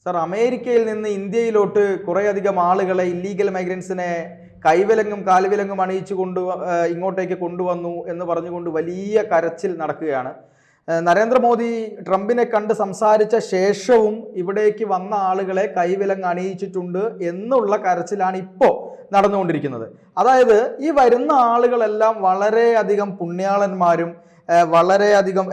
Sir, അമേരിക്കയിൽ നിന്ന് ഇന്ത്യയിലോട്ട് കുറേയധികം ആളുകളെ, ഇല്ലീഗൽ മൈഗ്രൻസിനെ കൈവിലങ്ങും കാൽവിലങ്ങും അണിയിച്ചു ഇങ്ങോട്ടേക്ക് കൊണ്ടുവന്നു എന്ന് പറഞ്ഞുകൊണ്ട് വലിയ കരച്ചിൽ നടക്കുകയാണ്. നരേന്ദ്രമോദി ട്രംപിനെ കണ്ട് സംസാരിച്ച ശേഷവും ഇവിടേക്ക് വന്ന ആളുകളെ കൈവിലങ്ങ് അണിയിച്ചിട്ടുണ്ട് എന്നുള്ള കരച്ചിലാണ് ഇപ്പോൾ നടന്നുകൊണ്ടിരിക്കുന്നത്. അതായത് ഈ വരുന്ന ആളുകളെല്ലാം വളരെയധികം പുണ്യാളന്മാരും വളരെയധികം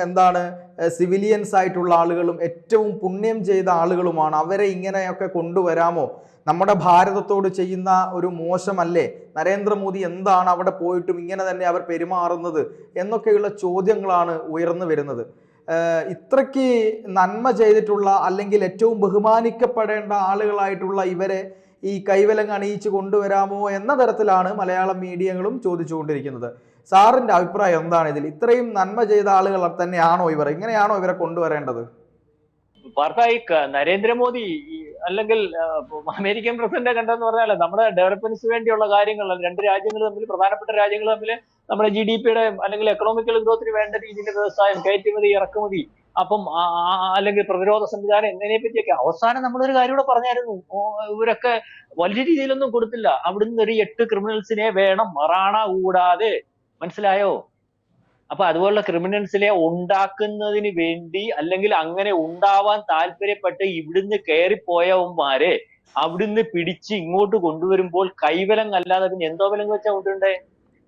സിവിലിയൻസ് ആയിട്ടുള്ള ആളുകളും ഏറ്റവും പുണ്യം ചെയ്ത ആളുകളുമാണ്. അവരെ ഇങ്ങനെയൊക്കെ കൊണ്ടുവരാമോ? നമ്മുടെ ഭാരതത്തോട് ചെയ്യുന്ന ഒരു മോശമല്ലേ? നരേന്ദ്രമോദി എന്താണ് അവിടെ പോയിട്ടും ഇങ്ങനെ തന്നെ അവർ പെരുമാറുന്നത് എന്നൊക്കെയുള്ള ചോദ്യങ്ങളാണ് ഉയർന്നു വരുന്നത്. ഇത്രയ്ക്ക് നന്മ ചെയ്തിട്ടുള്ള, അല്ലെങ്കിൽ ഏറ്റവും ബഹുമാനിക്കപ്പെടേണ്ട ആളുകളായിട്ടുള്ള ഇവരെ ഈ കൈവിലങ്ങ് അണിയിച്ച് കൊണ്ടുവരാമോ എന്ന തരത്തിലാണ് മലയാളം മീഡിയകളും ചോദിച്ചുകൊണ്ടിരിക്കുന്നത്. സാറിന്റെ അഭിപ്രായം എന്താണ് ഇതിൽ? ഇത്രയും നന്മ ചെയ്ത ആളുകൾ തന്നെയാണോ ഇവർ? ഇങ്ങനെയാണോ ഇവരെ കൊണ്ടുവരേണ്ടത്? നരേന്ദ്രമോദി അല്ലെങ്കിൽ അമേരിക്കൻ പ്രസിഡന്റ് കണ്ടെന്ന് പറഞ്ഞാൽ നമ്മുടെ ഡെവലപ്മെന്റ്സിന് വേണ്ടിയുള്ള കാര്യങ്ങൾ, രണ്ട് രാജ്യങ്ങൾ തമ്മിൽ, പ്രധാനപ്പെട്ട രാജ്യങ്ങൾ തമ്മിൽ നമ്മുടെ GDP-യുടെ അല്ലെങ്കിൽ എക്കണോമിക്കൽ ഗ്രോത്തിന് വേണ്ട രീതിയിലെ വ്യവസായം, കയറ്റുമതി, ഇറക്കുമതി, അപ്പം അല്ലെങ്കിൽ പ്രതിരോധ സംവിധാനം എന്നതിനെ പറ്റിയൊക്കെ അവസാനം നമ്മളൊരു കാര്യം കൂടെ പറഞ്ഞായിരുന്നു. ഇവരൊക്കെ വലിയ രീതിയിലൊന്നും കൊടുത്തില്ല. അവിടുന്ന് ഒരു 8 ക്രിമിനൽസിനെ വേണം, മറാണ കൂടാതെ. മനസ്സിലായോ? അപ്പൊ അതുപോലുള്ള ക്രിമിനൽസിനെ ഉണ്ടാക്കുന്നതിന് വേണ്ടി, അല്ലെങ്കിൽ അങ്ങനെ ഉണ്ടാവാൻ താല്പര്യപ്പെട്ട് ഇവിടുന്ന് കയറിപ്പോയവന്മാരെ അവിടുന്ന് പിടിച്ച് ഇങ്ങോട്ട് കൊണ്ടുവരുമ്പോൾ കൈവിലങ്ങ് അല്ലാതെ പിന്നെ എന്തോ വിലങ്ങ് വെച്ചാൽ കൊണ്ടുണ്ടേ?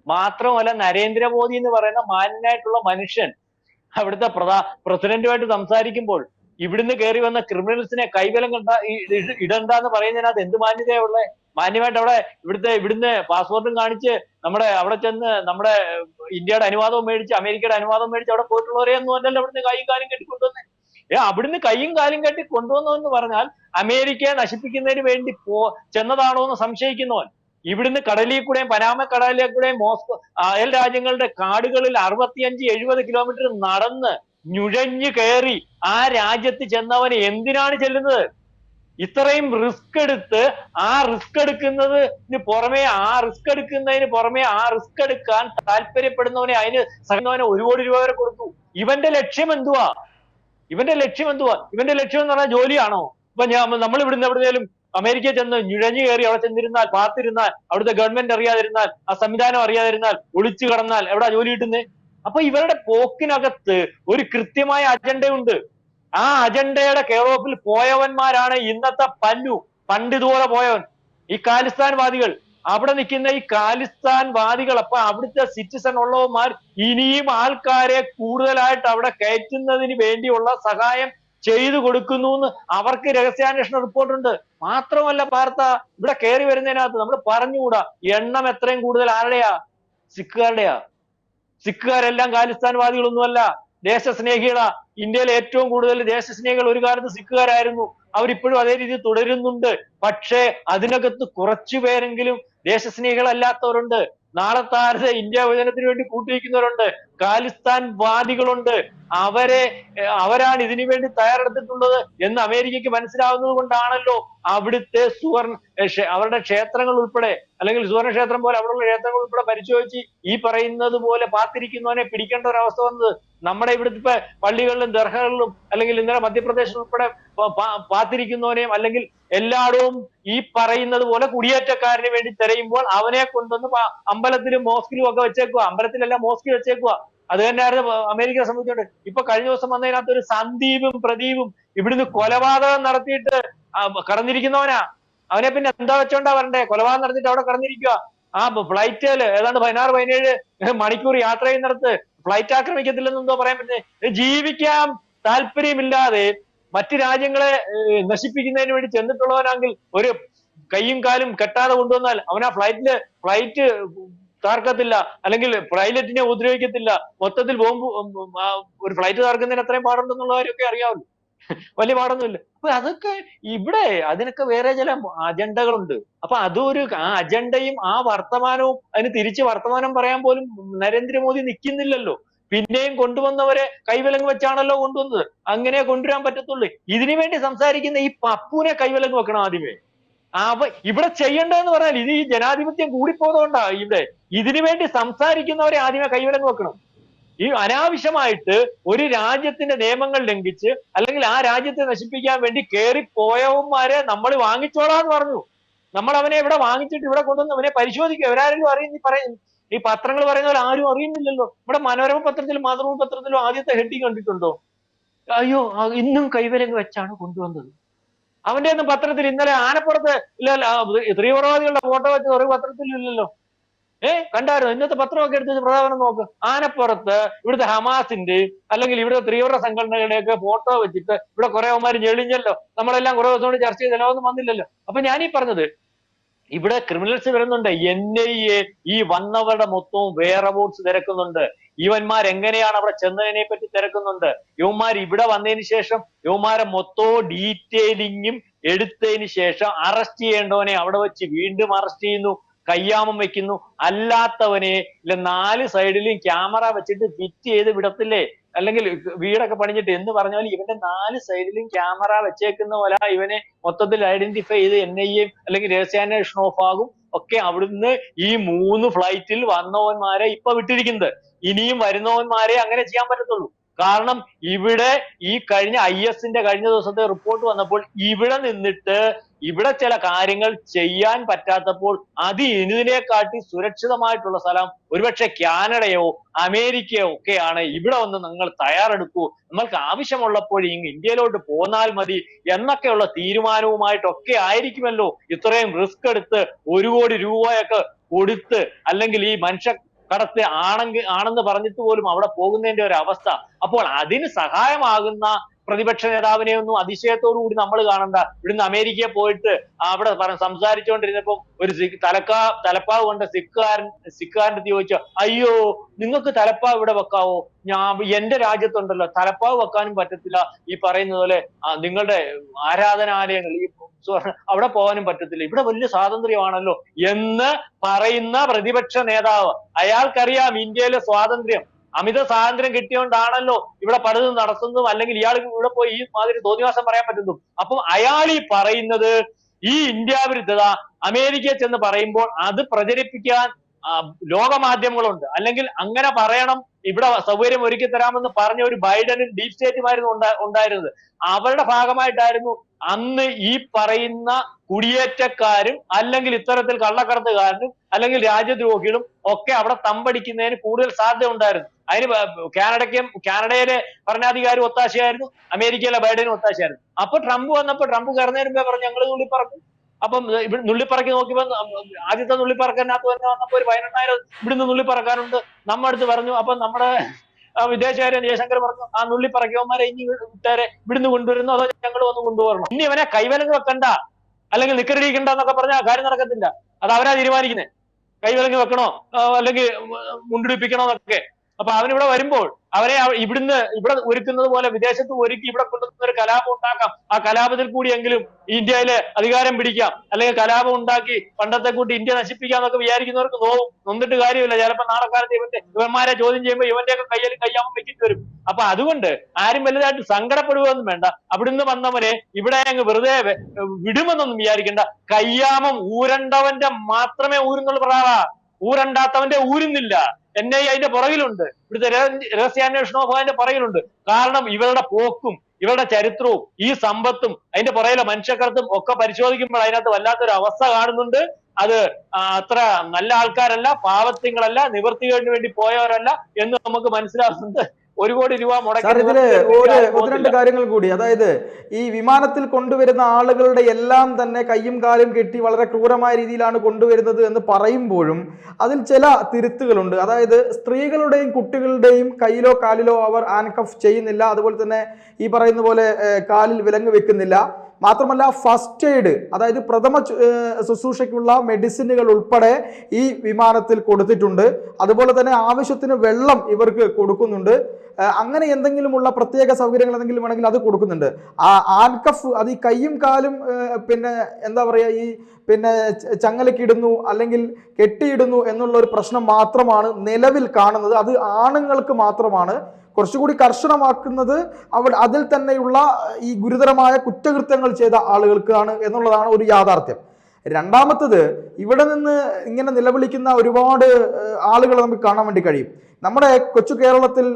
മാത്രമല്ല, നരേന്ദ്രമോദി എന്ന് പറയുന്ന മാന്യനായിട്ടുള്ള മനുഷ്യൻ അവിടുത്തെ പ്രസിഡന്റുമായിട്ട് സംസാരിക്കുമ്പോൾ ഇവിടുന്ന് കയറി വന്ന ക്രിമിനൽസിനെ കൈവിലങ്ങ് ഇടണ്ടെന്ന് പറയുന്നതിനകത്ത് എന്ത് മാന്യതയുള്ളേ? മാന്യമായിട്ട് ഇവിടുന്ന് പാസ്പോർട്ടും കാണിച്ച് അവിടെ ചെന്ന് നമ്മുടെ ഇന്ത്യയുടെ അനുവാദവും മേടിച്ച്, അമേരിക്കയുടെ അനുവാദവും മേടിച്ച് അവിടെ പോയിട്ടുള്ളവരെ ഒന്നും അല്ലല്ലോ അവിടുന്ന് കൈയും കാലും കെട്ടി കൊണ്ടുവന്നേ. അവിടുന്ന് കൈയും കാലും കെട്ടി കൊണ്ടുവന്നു എന്ന് പറഞ്ഞാൽ അമേരിക്കയെ നശിപ്പിക്കുന്നതിന് വേണ്ടി ചെന്നതാണോ എന്ന് സംശയിക്കുന്നവൻ. ഇവിടുന്ന് കടലിൽ കൂടെയും, പനാമ കടലിൽ കൂടെയും, മോസ്കോ, അയൽ രാജ്യങ്ങളുടെ കാടുകളിൽ 65-70 കിലോമീറ്റർ നടന്ന് നുഴഞ്ഞു കയറി ആ രാജ്യത്ത് ചെന്നവന് എന്തിനാണ് ചെല്ലുന്നത്? ഇത്രയും റിസ്ക് എടുത്ത് ആ റിസ്ക് എടുക്കുന്നതിന് പുറമെ ആ റിസ്ക് എടുക്കാൻ താല്പര്യപ്പെടുന്നവനെ, അതിന് സഹിക്കുന്നവനെ 1 കോടി രൂപ വരെ കൊടുത്തു. ഇവന്റെ ലക്ഷ്യം എന്തുവാ? ഇവന്റെ ലക്ഷ്യം എന്ന് പറഞ്ഞാൽ ജോലിയാണോ? ഇപ്പൊ നമ്മൾ ഇവിടുന്ന് എവിടെയും അമേരിക്കയിൽ ചെന്ന് നുഴഞ്ഞു കയറി അവിടെ ചെന്നിരുന്നാൽ, പാർത്തിരുന്നാൽ, അവിടുത്തെ ഗവൺമെന്റ് അറിയാതിരുന്നാൽ, ആ സംവിധാനം അറിയാതിരുന്നാൽ, ഒളിച്ചു കിടന്നാൽ എവിടാ ജോലി കിട്ടുന്നത്? അപ്പൊ ഇവരുടെ പോക്കിനകത്ത് ഒരു കൃത്യമായ അജണ്ടയുണ്ട്. ആ അജണ്ടയുടെ കെയർ ഓഫിൽ പോയവന്മാരാണ് ഇന്നത്തെ പണ്ട് ഇതുപോലെ പോയവൻ, ഈ ഖാലിസ്ഥാൻ വാദികൾ. അവിടെ നിൽക്കുന്ന ഈ ഖാലിസ്ഥാൻ വാദികൾ, അപ്പൊ അവിടുത്തെ സിറ്റിസൺ ഉള്ളവന്മാർ ഇനിയും ആൾക്കാരെ കൂടുതലായിട്ട് അവിടെ കയറ്റുന്നതിന് വേണ്ടിയുള്ള സഹായം ചെയ്തു കൊടുക്കുന്നു എന്ന് അവർക്ക് രഹസ്യാന്വേഷണ റിപ്പോർട്ടുണ്ട്. മാത്രമല്ല പാർത്ത, ഇവിടെ കയറി വരുന്നതിനകത്ത് നമ്മൾ പറഞ്ഞുകൂടാ, എണ്ണം എത്രയും കൂടുതൽ ആരുടെയാ? സിഖുകാരുടെയാ. സിഖുകാരെല്ലാം ഖാലിസ്ഥാൻവാദികളൊന്നുമല്ല, ദേശസ്നേഹികളാ. ഇന്ത്യയിലെ ഏറ്റവും കൂടുതൽ ദേശസ്നേഹികൾ ഒരു കാലത്ത് സിഖുകാരായിരുന്നു. അവരിപ്പോഴും അതേ രീതിയിൽ തുടരുന്നുണ്ട്. പക്ഷേ അതിനകത്ത് കുറച്ചു പേരെങ്കിലും ദേശസ്നേഹികളല്ലാത്തവരുണ്ട്. നാളത്തെ ഇന്ത്യ വിഭജനത്തിന് വേണ്ടി കൂട്ടിവയ്ക്കുന്നവരുണ്ട്, ഖാലിസ്ഥാൻ വാദികളുണ്ട്. അവരാണ് ഇതിനു വേണ്ടി തയ്യാറെടുത്തിട്ടുള്ളത് എന്ന് അമേരിക്കയ്ക്ക് മനസ്സിലാവുന്നത് കൊണ്ടാണല്ലോ അവിടുത്തെ അവരുടെ ക്ഷേത്രങ്ങൾ ഉൾപ്പെടെ, അല്ലെങ്കിൽ സുവർണക്ഷേത്രം പോലെ അവിടെയുള്ള ക്ഷേത്രങ്ങൾ ഉൾപ്പെടെ പരിശോധിച്ച് ഈ പറയുന്നത് പോലെ പാത്തിരിക്കുന്നവനെ പിടിക്കേണ്ട ഒരു അവസ്ഥ വന്നത്. നമ്മുടെ ഇവിടുത്തെ പള്ളികളിലും ദർഗകളിലും, അല്ലെങ്കിൽ ഇന്നലെ മധ്യപ്രദേശിൽ ഉൾപ്പെടെ പാത്തിരിക്കുന്നവനെയും, അല്ലെങ്കിൽ എല്ലായിടവും ഈ പറയുന്നത് പോലെ കുടിയേറ്റക്കാരന് വേണ്ടി തിരയുമ്പോൾ അവനെ കൊണ്ടുവന്ന് അമ്പലത്തിലും മോസ്കിലും ഒക്കെ വെച്ചേക്കുക. അമ്പലത്തിലല്ല, മോസ്കിൽ വെച്ചേക്കുക. അത് തന്നെയായിരുന്നു അമേരിക്കയെ സംബന്ധിച്ചോണ്ട്. ഇപ്പൊ കഴിഞ്ഞ ദിവസം വന്നതിനകത്ത് ഒരു സന്ദീപും പ്രദീപും ഇവിടുന്ന് കൊലപാതകം നടത്തിയിട്ട് കടന്നിരിക്കുന്നവനാ. അവനെ പിന്നെ എന്താ വെച്ചോണ്ടാ വരണ്ടേ? കൊലപാതകം നടത്തിയിട്ട് അവിടെ കടന്നിരിക്കുക. ആ ഫ്ലൈറ്റില് ഏതാണ്ട് 16-17 മണിക്കൂർ യാത്ര ചെയ്യുന്നിടത്ത് ഫ്ലൈറ്റ് ആക്രമിക്കത്തില്ലെന്ന് എന്തോ പറയാൻ പറ്റുന്നത്? ജീവിക്കാൻ താല്പര്യമില്ലാതെ മറ്റു രാജ്യങ്ങളെ നശിപ്പിക്കുന്നതിന് വേണ്ടി ചെന്നിട്ടുള്ളവനാണെങ്കിൽ ഒരു കൈയും കാലും കെട്ടാതെ കൊണ്ടുവന്നാൽ അവൻ ആ ഫ്ലൈറ്റ് തകർക്കത്തില്ല, അല്ലെങ്കിൽ പൈലറ്റിനെ ഉപദ്രവിക്കത്തില്ല. മൊത്തത്തിൽ ഒരു ഫ്ലൈറ്റ് തകർക്കുന്നതിന് അത്രയും പാടുണ്ടെന്നുള്ള കാര്യമൊക്കെ അറിയാമല്ലോ. വലിയ പാടൊന്നുമില്ല. അപ്പൊ അതൊക്കെ ഇവിടെ അതിനൊക്കെ വേറെ ചില അജണ്ടകളുണ്ട്. അപ്പൊ ആ അജണ്ടയും ആ വർത്തമാനവും, അതിന് തിരിച്ച് വർത്തമാനം പറയാൻ പോലും നരേന്ദ്രമോദി നിൽക്കുന്നില്ലല്ലോ. പിന്നെയും കൊണ്ടുവന്നവരെ കൈവിലങ്ങ് വെച്ചാണല്ലോ കൊണ്ടുവന്നത്. അങ്ങനെ കൊണ്ടുവരാൻ പറ്റത്തുള്ളൂ. ഇതിനു വേണ്ടി സംസാരിക്കുന്ന ഈ പപ്പുവിനെ കൈവിലങ്ങ് വെക്കണം ആദ്യമേ. ഇവിടെ ചെയ്യേണ്ടതെന്ന് പറഞ്ഞാൽ, ഇത് ഈ ജനാധിപത്യം കൂടിപ്പോയതുകൊണ്ടാ. ഇതിനു വേണ്ടി സംസാരിക്കുന്നവരെ ആദ്യമേ കൈവിലങ്ങ് വെക്കണം. ഈ അനാവശ്യമായിട്ട് ഒരു രാജ്യത്തിന്റെ നിയമങ്ങൾ ലംഘിച്ച് അല്ലെങ്കിൽ ആ രാജ്യത്തെ നശിപ്പിക്കാൻ വേണ്ടി കയറിപ്പോയവന്മാരെ നമ്മൾ വാങ്ങിച്ചോളാന്ന് പറഞ്ഞു. നമ്മൾ അവനെ ഇവിടെ വാങ്ങിച്ചിട്ട് ഇവിടെ കൊണ്ടുവന്ന് അവനെ പരിശോധിക്കുക. അവരാരെങ്കിലും അറിയുന്ന ഈ പത്രങ്ങൾ പറയുന്നവർ ആരും അറിയുന്നില്ലല്ലോ. ഇവിടെ മനോരമ പത്രത്തിലും മാതൃഭൂമി പത്രത്തിലും ആദ്യത്തെ ഹെഡിങ് കണ്ടിട്ടുണ്ടോ? അയ്യോ ഇന്നും കൈവിലങ്ങ് വെച്ചാണ് കൊണ്ടുവന്നത്. അവന്റെ ഒന്നും പത്രത്തിൽ ഇന്നലെ ആനപ്പുറത്ത് ഇല്ല തീവ്രവാദികളുടെ ഫോട്ടോ വെച്ച് ഒരു പത്രത്തിലും ഇല്ലല്ലോ. കണ്ടായിരുന്നു? ഇന്നത്തെ പത്രമൊക്കെ എടുത്ത് പ്രധാനം നോക്ക്. ആനപ്പുറത്ത് ഇവിടുത്തെ ഹമാസിന്റെ അല്ലെങ്കിൽ ഇവിടുത്തെ തീവ്ര സംഘടനകളുടെയൊക്കെ ഫോട്ടോ വെച്ചിട്ട് ഇവിടെ കുറെ അവന്മാര് ഞെളിഞ്ഞല്ലോ. നമ്മളെല്ലാം കുറെ ദിവസം കൊണ്ട് ചർച്ച ചെയ്തല്ലോ, ഒന്നും വന്നില്ലല്ലോ. അപ്പൊ ഞാനീ പറഞ്ഞത് ഇവിടെ ക്രിമിനൽസ് വരുന്നുണ്ട്. NIA ഈ വന്നവരുടെ മൊത്തവും വേറെ ബോർഡ്സ് തിരക്കുന്നുണ്ട്. ഇവന്മാർ എങ്ങനെയാണ് അവിടെ ചെന്നതിനെ പറ്റി തിരക്കുന്നുണ്ട്. ഇവന്മാർ ഇവിടെ വന്നതിന് ശേഷം ഇവന്മാരെ മൊത്തവും ഡീറ്റെയിലിങ്ങും എടുത്തതിന് ശേഷം അറസ്റ്റ് ചെയ്യേണ്ടവനെ അവിടെ വെച്ച് വീണ്ടും അറസ്റ്റ് ചെയ്യുന്നു, കയ്യാമം വെക്കുന്നു. അല്ലാത്തവനെ ഇല്ല 4 സൈഡിലും ക്യാമറ വെച്ചിട്ട് ഫിറ്റ് ചെയ്ത് വിടത്തില്ലേ? അല്ലെങ്കിൽ വീടൊക്കെ പണിഞ്ഞിട്ട് എന്ന് പറഞ്ഞാൽ ഇവന്റെ 4 സൈഡിലും ക്യാമറ വെച്ചേക്കുന്ന പോലെ ഇവനെ മൊത്തത്തിൽ ഐഡന്റിഫൈ ചെയ്ത് NIA അല്ലെങ്കിൽ രഹസ്യാന്വേഷണ വിഭാഗം ഒക്കെ അവിടുന്ന് ഈ 3 ഫ്ലൈറ്റിൽ വന്നവന്മാരെ ഇപ്പൊ വിട്ടിരിക്കുന്നത്. ഇനിയും വരുന്നവന്മാരെ അങ്ങനെ ചെയ്യാൻ പറ്റത്തുള്ളൂ. കാരണം ഇവിടെ ഈ കഴിഞ്ഞ IS-ന്റെ കഴിഞ്ഞ ദിവസത്തെ റിപ്പോർട്ട് വന്നപ്പോൾ ഇവിടെ നിന്നിട്ട് ഇവിടെ ചില കാര്യങ്ങൾ ചെയ്യാൻ പറ്റാത്തപ്പോൾ ഇതിനെക്കാട്ടി സുരക്ഷിതമായിട്ടുള്ള സ്ഥലം ഒരുപക്ഷെ കാനഡയോ അമേരിക്കയോ ഒക്കെയാണ്. ഇവിടെ വന്ന് നിങ്ങൾ തയ്യാറെടുക്കൂ, നമ്മൾക്ക് ആവശ്യമുള്ളപ്പോൾ ഇന്ത്യയിലോട്ട് പോന്നാൽ മതി എന്നൊക്കെയുള്ള തീരുമാനവുമായിട്ടൊക്കെ ആയിരിക്കുമല്ലോ ഇത്രയും റിസ്ക് എടുത്ത് 1 കോടി രൂപയൊക്കെ കൊടുത്ത് അല്ലെങ്കിൽ ഈ മനുഷ്യ കടത്ത് ആണെന്ന് പറഞ്ഞിട്ട് പോലും അവിടെ പോകുന്നതിന്റെ ഒരു അവസ്ഥ. അപ്പോൾ അതിന് സഹായമാകുന്ന പ്രതിപക്ഷ നേതാവിനെ ഒന്നും അതിശയത്തോടു കൂടി നമ്മൾ കാണണ്ട. ഇവിടുന്ന് അമേരിക്കയിൽ പോയിട്ട് അവിടെ സംസാരിച്ചുകൊണ്ടിരുന്നപ്പോൾ ഒരു തലപ്പാവ് കൊണ്ട് സിഖുകാരൻ്റെ ചോദിച്ചു, അയ്യോ നിങ്ങൾക്ക് തലപ്പാവ് ഇവിടെ വെക്കാവോ? എന്റെ രാജ്യത്തുണ്ടല്ലോ തലപ്പാവ് വെക്കാനും പറ്റത്തില്ല, ഈ പറയുന്ന പോലെ നിങ്ങളുടെ ആരാധനാലയങ്ങൾ അവിടെ പോകാനും പറ്റത്തില്ല, ഇവിടെ വലിയ സ്വാതന്ത്ര്യമാണല്ലോ എന്ന് പറയുന്ന പ്രതിപക്ഷ നേതാവ്. അയാൾക്കറിയാം ഇന്ത്യയിലെ സ്വാതന്ത്ര്യം, അമിത സ്വാതന്ത്ര്യം കിട്ടിയോണ്ടാണല്ലോ ഇവിടെ പലതും നടത്തുന്നതും അല്ലെങ്കിൽ ഇയാൾ ഇവിടെ പോയി ഈ മാതിരി തോന്നിവാസം പറയാൻ പറ്റുന്നു. അപ്പം അയാൾ ഈ പറയുന്നത് ഈ ഇന്ത്യ വിരുദ്ധത അമേരിക്കയിൽ ചെന്ന് പറയുമ്പോൾ അത് പ്രചരിപ്പിക്കാൻ ലോകമാധ്യമങ്ങളുണ്ട്. അല്ലെങ്കിൽ അങ്ങനെ പറയണം, ഇവിടെ സൗകര്യം ഒരുക്കി തരാമെന്ന് പറഞ്ഞ ഒരു ബൈഡനും ഡീപ് സ്റ്റേറ്റുമായിരുന്നു ഉണ്ടായിരുന്നത്. അവരുടെ ഭാഗമായിട്ടായിരുന്നു അന്ന് ഈ പറയുന്ന കുടിയേറ്റക്കാരും അല്ലെങ്കിൽ ഇത്തരത്തിൽ കള്ളക്കടത്തുകാരനും അല്ലെങ്കിൽ രാജ്യദ്രോഹികളും ഒക്കെ അവിടെ തമ്പടിക്കുന്നതിന് കൂടുതൽ സാധ്യത ഉണ്ടായിരുന്നു. അതിന് കാനഡയിലെ ഭരണാധികാരി ഒത്താശയായിരുന്നു, അമേരിക്കയിലെ ബൈഡനും ഒത്താശയായിരുന്നു. അപ്പൊ ട്രംപ് വന്നപ്പോ ട്രംപ് കയറുന്നതിന് മുമ്പേ പറഞ്ഞു ഞങ്ങൾ നുള്ളിപ്പറക്കും. അപ്പം നുള്ളിപ്പറക്കി നോക്കിയപ്പോ ആദ്യത്തെ നുള്ളിപ്പറക്കനകത്ത് തന്നെ വന്നപ്പോ ഒരു 18,000 ഇവിടുന്ന് നുള്ളിപ്പറക്കാനുണ്ട്. അടുത്ത് പറഞ്ഞു. അപ്പൊ നമ്മുടെ വിദേശകാര്യ ജയശങ്കർ പറഞ്ഞു ആ നുള്ളിപ്പറക്കിയവന്മാരെ ഇനി വിട്ടാരെ ഇവിടുന്ന് കൊണ്ടുവരുന്നു അതോ ഞങ്ങൾ വന്ന് കൊണ്ടുവരണം, ഇനി അവനെ കൈവലങ്ങ് വെക്കണ്ട അല്ലെങ്കിൽ നിക്കറിടിക്കണ്ട എന്നൊക്കെ പറഞ്ഞാൽ കാര്യം നടക്കത്തില്ല. അത് അവരാ തീരുമാനിക്കുന്നത്, കൈവിലങ്ങ് വെക്കണോ അല്ലെങ്കിൽ മുണ്ടിടിപ്പിക്കണോ എന്നൊക്കെ. അപ്പൊ അവനിവിടെ വരുമ്പോൾ അവരെ ഇവിടെ ഒരുക്കുന്നത് പോലെ വിദേശത്ത് ഒരുക്കി ഇവിടെ കൊണ്ടുവന്ന ഒരു കലാപം ഉണ്ടാക്കാം. ആ കലാപത്തിൽ കൂടിയെങ്കിലും ഇന്ത്യയിലെ അധികാരം പിടിക്കാം, അല്ലെങ്കിൽ കലാപം ഉണ്ടാക്കി പണ്ടത്തെ കൂട്ടി ഇന്ത്യ നശിപ്പിക്കാം എന്നൊക്കെ വിചാരിക്കുന്നവർക്ക് നൊന്നിട്ട് കാര്യമില്ല. ചിലപ്പോൾ നാളെ കാലത്ത് ഇവന്മാരെ ചോദ്യം ചെയ്യുമ്പോൾ ഇവന്റെയൊക്കെ കയ്യാമം വെച്ചിട്ട് വരും. അപ്പൊ അതുകൊണ്ട് ആരും വലുതായിട്ട് സങ്കടപ്പെടുകയൊന്നും വേണ്ട. അവിടുന്ന് വന്നവനെ ഇവിടെ അങ്ങ് വെറുതെ വിടുമെന്നൊന്നും വിചാരിക്കേണ്ട. കയ്യാമം ഊരണ്ടവന്റെ മാത്രമേ ഊരുന്നുള്ള പറയാ, ഊരണ്ടാത്തവന്റെ ഊരുന്നില്ല. NIA അതിന്റെ പുറകിലുണ്ട്, ഇവിടുത്തെ രഹസ്യാന്വേഷണ വിഭാഗത്തിന്റെ പുറകിലുണ്ട്. കാരണം ഇവരുടെ പോക്കും ഇവരുടെ ചരിത്രവും ഈ സമ്പത്തും അതിന്റെ പുറകിലെ മനുഷ്യക്കടത്തും ഒക്കെ പരിശോധിക്കുമ്പോൾ അതിനകത്ത് വല്ലാത്തൊരു അവസ്ഥ കാണുന്നുണ്ട്. അത് അത്ര നല്ല ആൾക്കാരല്ല, പാവത്തിങ്ങളല്ല, നിവൃത്തികേടിന് വേണ്ടി പോയവരല്ല എന്ന് നമുക്ക് മനസ്സിലാകുന്നുണ്ട്. 1 കോടി രൂപ മുടക്കി ഇതില് ഒന്ന് രണ്ട് കാര്യങ്ങൾ കൂടി. അതായത് ഈ വിമാനത്തിൽ കൊണ്ടുവരുന്ന ആളുകളുടെ എല്ലാം തന്നെ കയ്യും കാലും കെട്ടി വളരെ ക്രൂരമായ രീതിയിലാണ് കൊണ്ടുവരുന്നത് എന്ന് പറയുമ്പോഴും അതിൽ ചില തിരുത്തുകളുണ്ട്. അതായത് സ്ത്രീകളുടെയും കുട്ടികളുടെയും കയ്യിലോ കാലിലോ അവർ ആൻകഫ് ചെയ്യുന്നില്ല. അതുപോലെ തന്നെ ഈ പറയുന്ന പോലെ കാലിൽ വിലങ്ങ് വെക്കുന്നില്ല. മാത്രമല്ല ഫസ്റ്റ് എയ്ഡ്, അതായത് പ്രഥമ ശുശ്രൂഷയ്ക്കുള്ള മെഡിസിനുകൾ ഉൾപ്പെടെ ഈ വിമാനത്തിൽ കൊടുത്തിട്ടുണ്ട്. അതുപോലെ തന്നെ ആവശ്യത്തിന് വെള്ളം ഇവർക്ക് കൊടുക്കുന്നുണ്ട്. അങ്ങനെ എന്തെങ്കിലുമുള്ള പ്രത്യേക സൗകര്യങ്ങൾ എന്തെങ്കിലും വേണമെങ്കിൽ അത് കൊടുക്കുന്നുണ്ട്. ആൻകഫ് അത് ഈ കയ്യും കാലും പിന്നെ എന്താ പറയുക ഈ ചങ്ങലക്കിടുന്നു അല്ലെങ്കിൽ കെട്ടിയിടുന്നു എന്നുള്ള ഒരു പ്രശ്നം മാത്രമാണ് നിലവിൽ കാണുന്നത്. അത് ആണുങ്ങൾക്ക് മാത്രമാണ്. കുറച്ചുകൂടി കർശനമാക്കുന്നത് അതിൽ തന്നെയുള്ള ഈ ഗുരുതരമായ കുറ്റകൃത്യങ്ങൾ ചെയ്ത ആളുകൾക്കാണ് എന്നുള്ളതാണ് ഒരു യാഥാർത്ഥ്യം. രണ്ടാമത്തത്, ഇവിടെ നിന്ന് ഇങ്ങനെ നിലവിളിക്കുന്ന ഒരുപാട് ആളുകളെ നമുക്ക് കാണാൻ വേണ്ടി കഴിയും. നമ്മുടെ കൊച്ചു കേരളത്തിൽ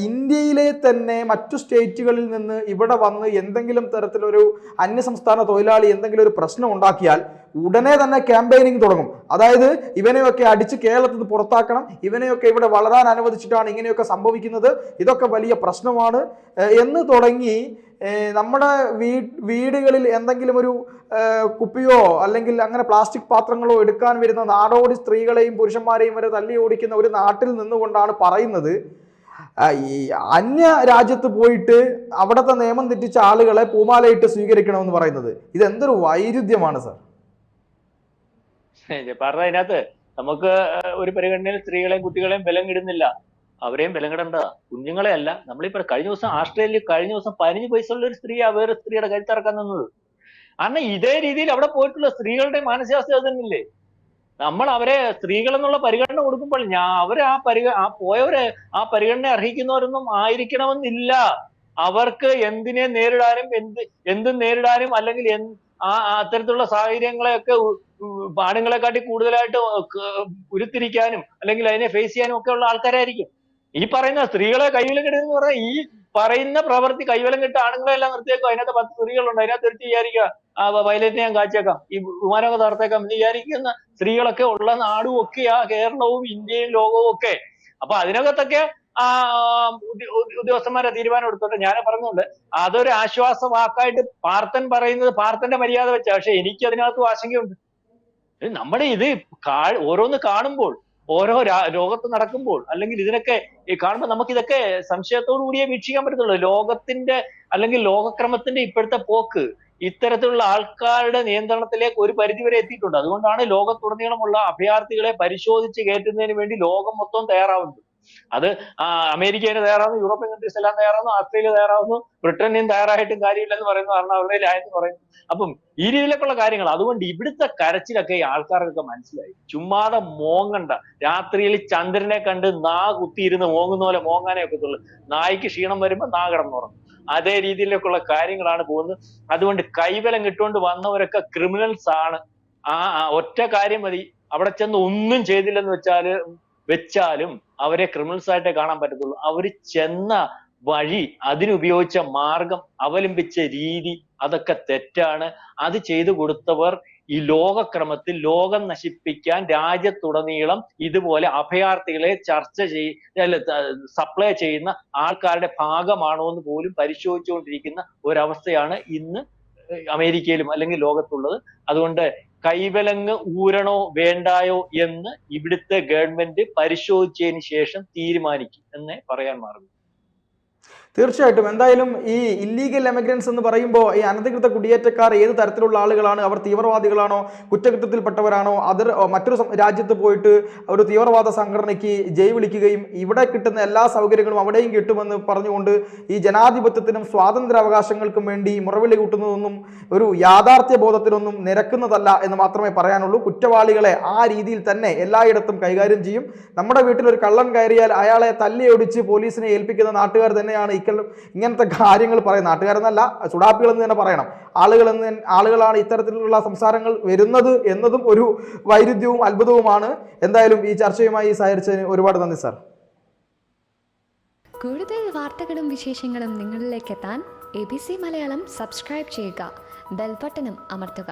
ഇന്ത്യയിലെ തന്നെ മറ്റു സ്റ്റേറ്റുകളിൽ നിന്ന് ഇവിടെ വന്ന് എന്തെങ്കിലും തരത്തിലൊരു അന്യസംസ്ഥാന തൊഴിലാളി എന്തെങ്കിലും ഒരു പ്രശ്നം ഉണ്ടാക്കിയാൽ ഉടനെ തന്നെ ക്യാമ്പയിനിങ് തുടങ്ങും. അതായത് ഇവനെയൊക്കെ അടിച്ച് കേരളത്തിൽ നിന്ന് പുറത്താക്കണം, ഇവനെയൊക്കെ ഇവിടെ വളരാൻ അനുവദിച്ചിട്ടാണ് ഇങ്ങനെയൊക്കെ സംഭവിക്കുന്നത്, ഇതൊക്കെ വലിയ പ്രശ്നമാണ് എന്ന് തുടങ്ങി നമ്മുടെ വീടുകളിൽ എന്തെങ്കിലും ഒരു കുപ്പിയോ അല്ലെങ്കിൽ അങ്ങനെ പ്ലാസ്റ്റിക് പാത്രങ്ങളോ എടുക്കാൻ വരുന്ന നാടോടി സ്ത്രീകളെയും പുരുഷന്മാരെയും വരെ തല്ലി ഓടിക്കുന്ന ഒരു നാട്ടിൽ നിന്നുകൊണ്ടാണ് പറയുന്നത് ഈ അന്യ രാജ്യത്ത് പോയിട്ട് അവിടുത്തെ നിയമം തെറ്റിച്ച ആളുകളെ പൂമാലയിട്ട് സ്വീകരിക്കണമെന്ന് പറയുന്നത്. ഇതെന്തൊരു വൈരുദ്ധ്യമാണ് സർ. പറഞ്ഞതിനകത്ത് നമുക്ക് ഒരു പരിഗണനയിൽ സ്ത്രീകളെയും കുട്ടികളെയും ബലം ഇടുന്നില്ല, അവരെയും ബലം കുഞ്ഞുങ്ങളെ അല്ല. നമ്മളിപ്പോ കഴിഞ്ഞ ദിവസം ആസ്ട്രേലിയയിൽ 15 വയസ്സുള്ള ഒരു സ്ത്രീ വേറെ സ്ത്രീയുടെ കഴുത്തിറക്കാൻ നിന്നത്. കാരണം ഇതേ രീതിയിൽ അവിടെ പോയിട്ടുള്ള സ്ത്രീകളുടെ മാനസികാവസ്ഥ അത് തന്നെയില്ലേ. നമ്മൾ അവരെ സ്ത്രീകൾ എന്നുള്ള പരിഗണന കൊടുക്കുമ്പോൾ അവരെ പോയവരെ ആ പരിഗണന അർഹിക്കുന്നവരൊന്നും ആയിരിക്കണമെന്നില്ല. അവർക്ക് എന്തിനെ നേരിടാനും എന്തും നേരിടാനും അല്ലെങ്കിൽ അത്തരത്തിലുള്ള സാഹചര്യങ്ങളെയൊക്കെ ആണുങ്ങളെക്കാട്ടി കൂടുതലായിട്ട് ഉരുത്തിരിക്കാനും അല്ലെങ്കിൽ അതിനെ ഫേസ് ചെയ്യാനും ഒക്കെ ഉള്ള ആൾക്കാരായിരിക്കും. ഈ പറയുന്ന സ്ത്രീകളെ കൈവലം കിട്ടുന്ന പറഞ്ഞാൽ ഈ പറയുന്ന പ്രവൃത്തി കൈവലം കിട്ട ആണുങ്ങളെല്ലാം നിർത്തിയേക്കും. അതിനകത്ത് 10 സ്ത്രീകളുണ്ട്, അതിനകത്ത് എടുത്ത് വിചാരിക്കുക വയലറ്റിനെ ഞാൻ കാച്ചേക്കാം, ഈ വിമാനമൊക്കെ തകർത്തേക്കാം എന്ന് വിചാരിക്കുന്ന സ്ത്രീകളൊക്കെ ഉള്ള നാടും ഒക്കെയാ കേരളവും ഇന്ത്യയും ലോകവും ഒക്കെ. അപ്പൊ അതിനകത്തൊക്കെ ഉദ്യോഗസ്ഥന്മാരെ തീരുമാനം എടുത്തോട്ടെ. ഞാൻ പറഞ്ഞുകൊണ്ട് അതൊരു ആശ്വാസ വാക്കായിട്ട് പാർത്തൻ പറയുന്നത് പാർത്തന്റെ മര്യാദ വെച്ചാ. പക്ഷെ എനിക്ക് അതിനകത്തും ആശങ്കയുണ്ട്. നമ്മുടെ ഇത് ഓരോന്ന് കാണുമ്പോൾ, ഓരോ ലോകത്ത് നടക്കുമ്പോൾ അല്ലെങ്കിൽ ഇതിനൊക്കെ കാണുമ്പോൾ നമുക്കിതൊക്കെ സംശയത്തോടു കൂടിയേ വീക്ഷിക്കാൻ പറ്റത്തുള്ളൂ. ലോകത്തിന്റെ അല്ലെങ്കിൽ ലോകക്രമത്തിന്റെ ഇപ്പോഴത്തെ പോക്ക് ഇത്തരത്തിലുള്ള ആൾക്കാരുടെ നിയന്ത്രണത്തിലേക്ക് ഒരു പരിധിവരെ എത്തിയിട്ടുണ്ട്. അതുകൊണ്ടാണ് ലോകത്തുടനീളമുള്ള അഭയാർത്ഥികളെ പരിശോധിച്ച് കയറ്റുന്നതിന് വേണ്ടി ലോകം മൊത്തം തയ്യാറാവുന്നത്. അത് അമേരിക്കയിൽ തയ്യാറാവുന്നു, യൂറോപ്യൻ കൺട്രീസ് എല്ലാം തയ്യാറാവുന്നു, ആസ്ട്രേലിയ തയ്യാറാവുന്നു, ബ്രിട്ടനിൽ തയ്യാറായിട്ടും കാര്യമില്ലെന്ന് പറയുന്നു, കാരണം അവരുടെ ലായെന്ന് പറയുന്നു. അപ്പം ഈ രീതിയിലൊക്കെയുള്ള കാര്യങ്ങൾ. അതുകൊണ്ട് ഇവിടുത്തെ കരച്ചിലൊക്കെ ഈ ആൾക്കാർക്കൊക്കെ മനസ്സിലായി. ചുമ്മാതെ മോങ്ങണ്ട. രാത്രിയിൽ ചന്ദ്രനെ കണ്ട് കുത്തിയിരുന്ന് മോങ്ങുന്ന പോലെ മോങ്ങാനേ ഒക്കത്തുള്ളൂ. നായ്ക്ക് ക്ഷീണം വരുമ്പോൾ കിടന്നുറങ്ങും. അതേ രീതിയിലേക്കുള്ള കാര്യങ്ങളാണ് പോകുന്നത്. അതുകൊണ്ട് കൈവലം കിട്ടുകൊണ്ട് വന്നവരൊക്കെ ക്രിമിനൽസ് ആണ്. ഒറ്റ കാര്യം മതി, അവിടെ ചെന്ന് ഒന്നും ചെയ്തില്ലെന്ന് വെച്ചാലും അവരെ ക്രിമിനൽസ് ആയിട്ടേ കാണാൻ പറ്റത്തുള്ളൂ. അവര് ചെന്ന വഴി, അതിനുപയോഗിച്ച മാർഗം, അവലംബിച്ച രീതി അതൊക്കെ തെറ്റാണ്. അത് ചെയ്തു കൊടുത്തവർ ഈ ലോകക്രമത്തിൽ ലോകം നശിപ്പിക്കാൻ രാജ്യത്തുടനീളം ഇതുപോലെ അഭയാർത്ഥികളെ സപ്ലൈ ചെയ്യുന്ന ആൾക്കാരുടെ ഭാഗമാണോ എന്ന് പോലും പരിശോധിച്ചുകൊണ്ടിരിക്കുന്ന ഒരവസ്ഥയാണ് ഇന്ന് അമേരിക്കയിലും അല്ലെങ്കിൽ ലോകത്തുള്ളത്. അതുകൊണ്ട് കൈവലങ്ങ് ഊരണോ വേണ്ടായോ എന്ന് ഇവിടുത്തെ ഗവൺമെന്റ് പരിശോധിച്ചതിന് ശേഷം തീരുമാനിക്കും എന്നേ പറയാൻ മാറുന്നു. തീർച്ചയായിട്ടും. എന്തായാലും ഈ ഇല്ലീഗൽ എമിഗ്രൻസ് എന്ന് പറയുമ്പോൾ ഈ അനധികൃത കുടിയേറ്റക്കാർ ഏത് തരത്തിലുള്ള ആളുകളാണ്? അവർ തീവ്രവാദികളാണോ, കുറ്റകൃത്യത്തിൽപ്പെട്ടവരാണോ, മറ്റൊരു രാജ്യത്ത് പോയിട്ട് ഒരു തീവ്രവാദ സംഘടനയ്ക്ക് ജയ് വിളിക്കുകയും ഇവിടെ കിട്ടുന്ന എല്ലാ സൗകര്യങ്ങളും അവിടെയും കിട്ടുമെന്ന് പറഞ്ഞുകൊണ്ട് ഈ ജനാധിപത്യത്തിനും സ്വാതന്ത്ര്യാവകാശങ്ങൾക്കും വേണ്ടി മുറവിളി കൂട്ടുന്നതൊന്നും ഒരു യാഥാർത്ഥ്യ ബോധത്തിനൊന്നും നിരക്കുന്നതല്ല എന്ന് മാത്രമേ പറയാനുള്ളൂ. കുറ്റവാളികളെ ആ രീതിയിൽ തന്നെ എല്ലായിടത്തും കൈകാര്യം ചെയ്യും. നമ്മുടെ വീട്ടിൽ ഒരു കള്ളൻ കയറിയാൽ അയാളെ തല്ലിയൊടിച്ച് പോലീസിനെ ഏൽപ്പിക്കുന്ന നാട്ടുകാർ തന്നെയാണ് ഇങ്ങനത്തെ കാര്യങ്ങൾ പറയും. നാട്ടുകാരെന്നല്ല, ചുടാപ്പികളെന്ന് തന്നെ പറയണം. ആളുകളാണ് ഇത്തരത്തിലുള്ള സംസാരങ്ങൾ വരുന്നത് എന്നതും ഒരു വൈരുദ്ധ്യവും അത്ഭുതവുമാണ്. എന്തായാലും ഈ ചർച്ചയുമായി സഹകരിച്ചതിന് ഒരുപാട് നന്ദി സാർ. കൂടുതൽ വാർത്തകളും വിശേഷങ്ങളും നിങ്ങളിലേക്ക് എത്താൻ ABC മലയാളം സബ്സ്ക്രൈബ് ചെയ്യുക, ബെൽ ബട്ടണും അമർത്തുക.